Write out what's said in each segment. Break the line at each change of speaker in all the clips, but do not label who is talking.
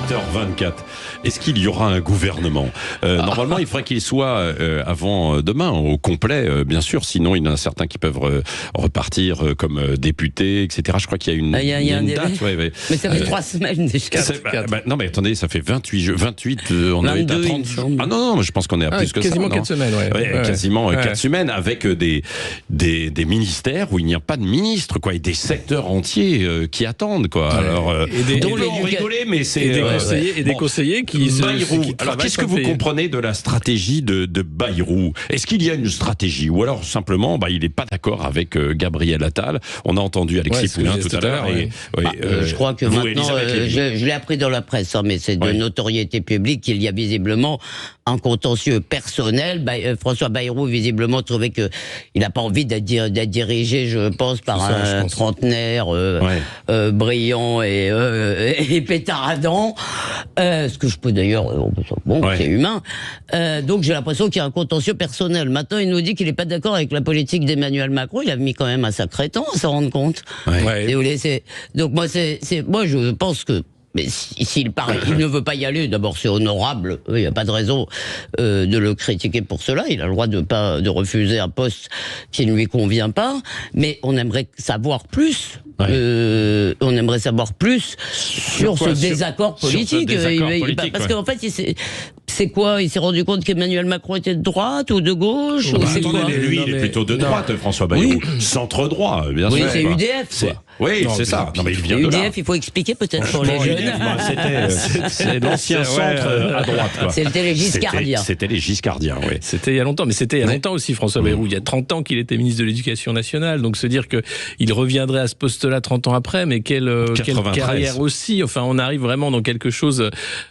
8h24. Est-ce qu'il y aura un gouvernement ? Normalement, il faudrait qu'il soit avant demain, au complet, bien sûr. Sinon, il y en a certains qui peuvent repartir comme députés, etc. Je crois qu'il y a une,
il y a une
date. Ouais.
Mais ça fait 3 semaines déjà.
Non, mais attendez, ça fait 28, on est à 30. Ah non, je pense qu'on est à plus que
quasiment
ça.
Quasiment 4 semaines, ouais.
Quasiment 4 semaines, avec des ministères où il n'y a pas de ministre, quoi, et des secteurs entiers qui attendent, quoi. Alors, on peut en rigoler, mais c'est
des conseillers qui
Bayrou.
qui
Alors, qu'est-ce que vous comprenez de la stratégie de Bayrou ? Est-ce qu'il y a une stratégie, ou alors simplement, il n'est pas d'accord avec Gabriel Attal ? On a entendu Alexis Poulain tout à l'heure.
Je crois que maintenant, je l'ai appris dans la presse, mais c'est de notoriété publique qu'il y a visiblement un contentieux personnel. François Bayrou, visiblement, trouvait qu'il n'a pas envie d'être dirigé, je pense, par un trentenaire brillant et pétaradant. Ce que je peux d'ailleurs... c'est humain. Donc j'ai l'impression qu'il y a un contentieux personnel. Maintenant, il nous dit qu'il n'est pas d'accord avec la politique d'Emmanuel Macron. Il a mis quand même un sacré temps à s'en rendre compte. Donc moi, je pense que mais s'il ne veut pas y aller, d'abord c'est honorable, il n'y a pas de raison de le critiquer pour cela, il a le droit de refuser un poste qui ne lui convient pas, mais on aimerait savoir plus. On aimerait savoir plus sur ce désaccord politique. Parce qu'en fait, c'est quoi ? Il s'est rendu compte qu'Emmanuel Macron était de droite ou de gauche
Lui, il est plutôt de droite, François Bayrou. Centre-droit, bien sûr.
Oui, c'est UDF, quoi.
Oui, c'est ça. Non, mais il vient de là.
UDF, il faut expliquer peut-être pour les jeunes.
C'est l'ancien centre à droite, quoi.
C'était les Giscardiens.
C'était les Giscardiens, oui.
C'était il y a longtemps, mais c'était il y a longtemps aussi, François Bayrou. Il y a 30 ans qu'il était ministre de l'Éducation nationale, donc se dire qu'il reviendrait à ce poste-là 30 ans après, mais quelle carrière aussi. Enfin, on arrive vraiment dans quelque chose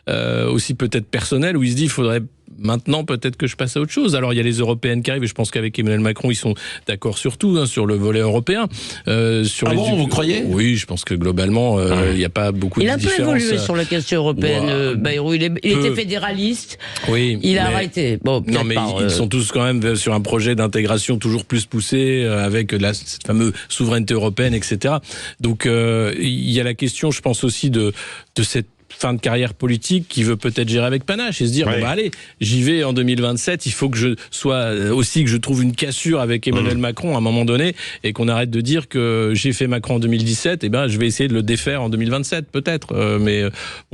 aussi peut-être personnel, où il se dit, il faudrait maintenant peut-être que je passe à autre chose. Alors il y a les européennes qui arrivent, et je pense qu'avec Emmanuel Macron ils sont d'accord sur tout, sur le volet européen.
Vous croyez ?
Oui, je pense que globalement il n'y a pas beaucoup de différence.
Il a un peu évolué sur la question européenne, Bayrou. Il était fédéraliste.
Oui,
il a arrêté.
Non, mais ils sont tous quand même sur un projet d'intégration toujours plus poussé, avec cette fameuse souveraineté européenne, etc. Donc il y a la question, je pense aussi de cette fin de carrière politique qui veut peut-être gérer avec panache et se dire allez, j'y vais en 2027, il faut que je sois aussi, que je trouve une cassure avec Emmanuel Macron à un moment donné, et qu'on arrête de dire que j'ai fait Macron en 2017, je vais essayer de le défaire en 2027 peut-être, mais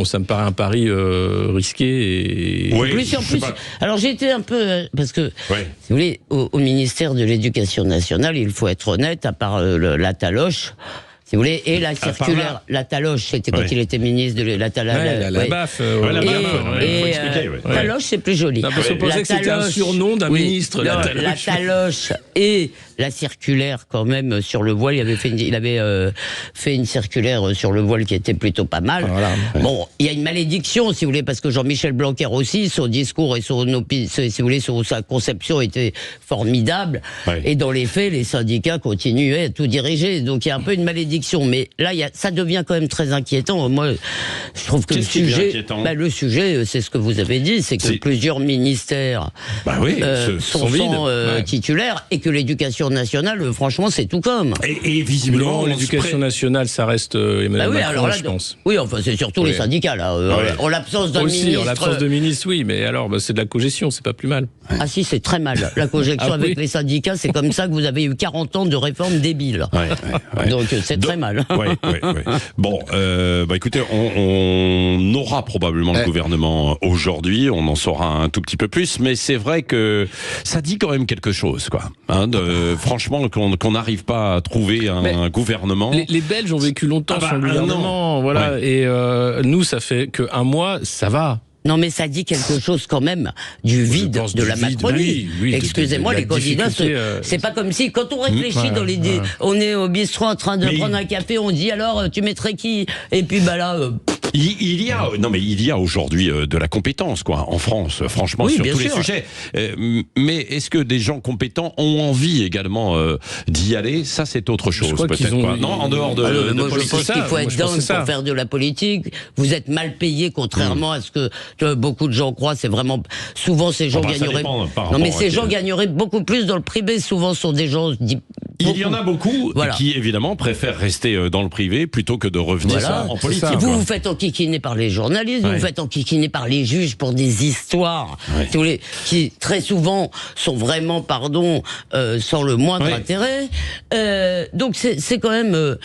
ça me paraît un pari risqué.
En plus, alors j'étais un peu, parce que si vous voulez, au ministère de l'Éducation nationale, il faut être honnête, à part la taloche, si vous voulez, et la circulaire, la taloche, c'était quand il était ministre de la
BAF.
Taloche, c'est plus joli.
On pensait que c'était un surnom d'un ministre.
La taloche et la circulaire, quand même, sur le voile, il avait fait une circulaire sur le voile qui était plutôt pas mal. Il y a une malédiction, si vous voulez, parce que Jean-Michel Blanquer aussi, son discours et sa conception était formidable. Et dans les faits, les syndicats continuaient à tout diriger. Donc il y a un peu une malédiction. Mais là, ça devient quand même très inquiétant. Moi, je trouve que le sujet, c'est ce que vous avez dit, c'est que plusieurs ministères sont titulaires, et que l'éducation nationale, franchement, c'est tout comme.
Et visiblement,
l'éducation nationale, ça reste Emmanuel Macron, je pense.
Oui, enfin, c'est surtout les syndicats, là. En l'absence d'un ministre.
En l'absence de ministre, oui, mais alors, c'est de la cogestion, c'est pas plus mal.
Ah si, c'est très mal. La cogestion avec les syndicats, c'est comme ça que vous avez eu 40 ans de réformes débiles. Donc, c'est très mal.
Bon, écoutez, on aura probablement le gouvernement aujourd'hui, on en saura un tout petit peu plus, mais c'est vrai que ça dit quand même quelque chose, quoi. Franchement, qu'on n'arrive pas à trouver un gouvernement.
Les Belges ont vécu longtemps sans gouvernement, et nous, ça fait qu'un mois, ça va.
Non, mais ça dit quelque chose quand même du vide de la Macronie. Excusez-moi, les candidats, c'est pas comme si, quand on réfléchit dans l'idée, on est au bistrot en train de prendre un café, on dit alors, tu mettrais qui ? Et puis
il y a aujourd'hui de la compétence, quoi, en France, franchement, sur tous les sujets. Mais est-ce que des gens compétents ont envie également d'y aller ? Ça, c'est autre chose, peut-être. Non, en dehors de politique.
Je pense qu'il faut être dingue pour faire de la politique. Vous êtes mal payé, contrairement à ce que beaucoup de gens croient. C'est vraiment, souvent ces gens gagneraient. Ces gens gagneraient beaucoup plus dans le privé. Souvent, ce sont des gens
Il y en a beaucoup qui, évidemment, préfèrent rester dans le privé plutôt que de revenir en politique.
Vous faites enquiquiner par les journalistes, vous faites enquiquiner par les juges pour des histoires, si vous voulez, qui très souvent sont vraiment, sans le moindre intérêt. Donc c'est quand même...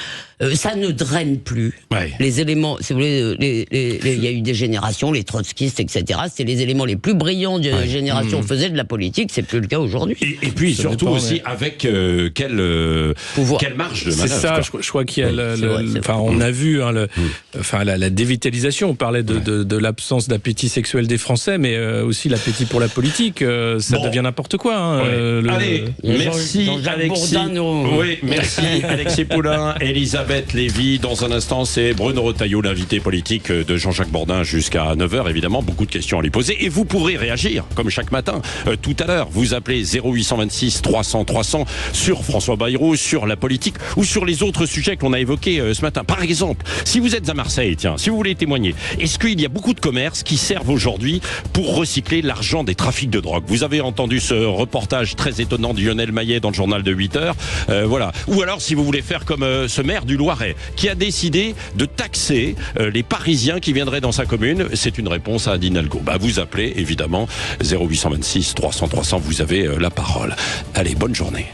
ça ne draine plus les éléments. Si vous voulez, il y a eu des générations, les trotskistes, etc. C'était les éléments les plus brillants de la génération faisaient de la politique. C'est plus le cas aujourd'hui.
Et puis ça surtout aussi avec quelle marge de manœuvre.
C'est ça. Je crois qu'il y a on a vu la dévitalisation. On parlait de l'absence d'appétit sexuel des Français, mais aussi l'appétit pour la politique. Ça devient n'importe quoi.
Allez, merci Alexis. Merci Alexis Poulain, Elisabeth Lévy. Dans un instant, c'est Bruno Retailleau, l'invité politique de Jean-Jacques Bourdin jusqu'à 9h. Évidemment, beaucoup de questions à lui poser. Et vous pourrez réagir, comme chaque matin, tout à l'heure. Vous appelez 0826 300 300 sur François Bayrou, sur la politique ou sur les autres sujets qu'on a évoqués ce matin. Par exemple, si vous êtes à Marseille, si vous voulez témoigner, est-ce qu'il y a beaucoup de commerces qui servent aujourd'hui pour recycler l'argent des trafics de drogue? Vous avez entendu ce reportage très étonnant de Lionel Maillet dans le journal de 8h. Voilà. Ou alors, si vous voulez faire comme ce maire du Loiret, qui a décidé de taxer les Parisiens qui viendraient dans sa commune. C'est une réponse à Dinalgo. Vous appelez, évidemment, 0826 300 300, vous avez la parole. Allez, bonne journée.